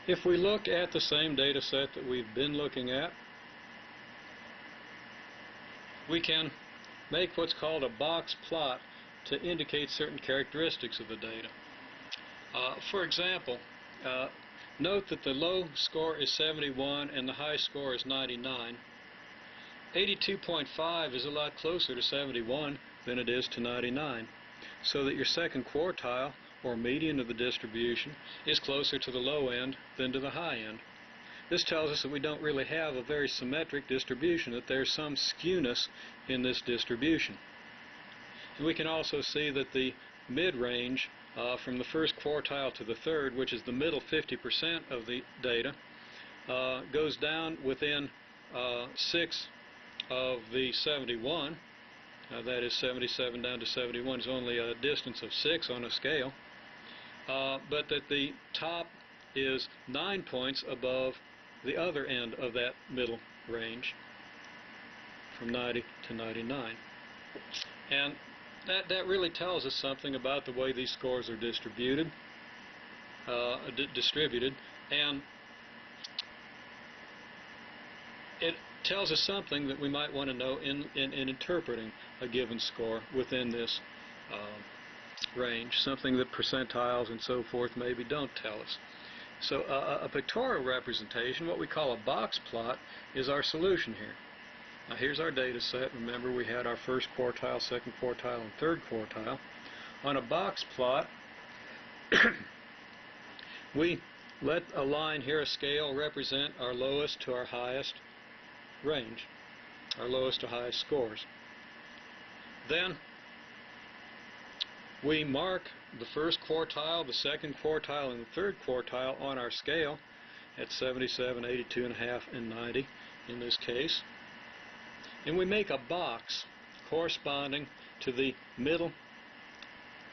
If we look at the same data set that we've been looking at, we can make what's called a box plot to indicate certain characteristics of the data. For example, note that the low score is 71 and the high score is 99. 82.5 is a lot closer to 71 than it is to 99, so that your second quartile, or median of the distribution, is closer to the low end than to the high end. This tells us that we don't really have a very symmetric distribution, that there's some skewness in this distribution. And we can also see that the mid-range from the first quartile to the third, which is the middle 50% of the data, goes down within 6 of the 71. That is 77 down to 71 is only a distance of 6 on a scale. But that the top is 9 points above the other end of that middle range, from 90 to 99. And that really tells us something about the way these scores are distributed, and it tells us something that we might want to know in interpreting a given score within this range, something that percentiles and so forth maybe don't tell us. So a pictorial representation, what we call a box plot, is our solution here. Now here's our data set. Remember, we had our first quartile, second quartile, and third quartile. On a box plot, we let a line here, a scale, represent our lowest to our highest range, our lowest to highest scores. Then we mark the first quartile, the second quartile, and the third quartile on our scale at 77, 82.5, and 90 in this case. And we make a box corresponding to the middle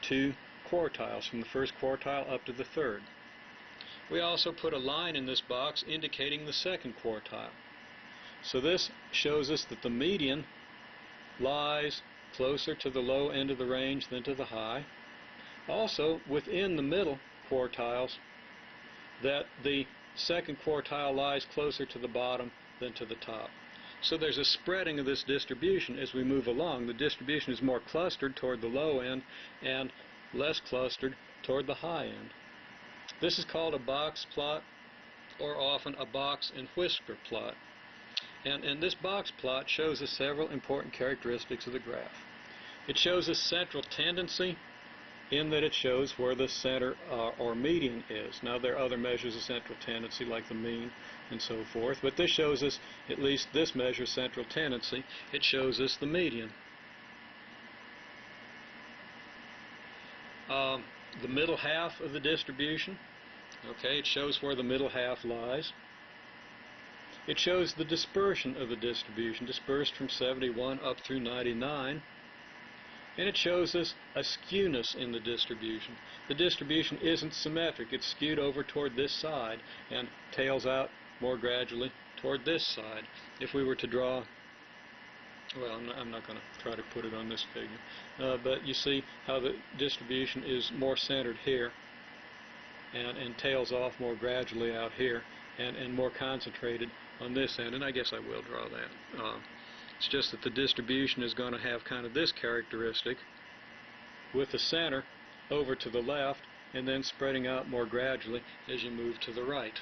two quartiles, from the first quartile up to the third. We also put a line in this box indicating the second quartile. So this shows us that the median lies closer to the low end of the range than to the high. Also, within the middle quartiles, that the second quartile lies closer to the bottom than to the top. So there's a spreading of this distribution as we move along. The distribution is more clustered toward the low end and less clustered toward the high end. This is called a box plot, or often a box and whisker plot. And this box plot shows us several important characteristics of the graph. It shows us central tendency, in that it shows where the center or median is. Now there are other measures of central tendency like the mean and so forth, but this shows us, at least this measures central tendency, it shows us the median. The middle half of the distribution, okay, it shows where the middle half lies. It shows the dispersion of the distribution, dispersed from 71 up through 99. And it shows us a skewness in the distribution. The distribution isn't symmetric. It's skewed over toward this side and tails out more gradually toward this side. If we were to draw, well, I'm not going to try to put it on this figure, but you see how the distribution is more centered here and tails off more gradually out here and more concentrated on this end. And I guess I will draw that. It's just that the distribution is going to have kind of this characteristic, with the center over to the left and then spreading out more gradually as you move to the right.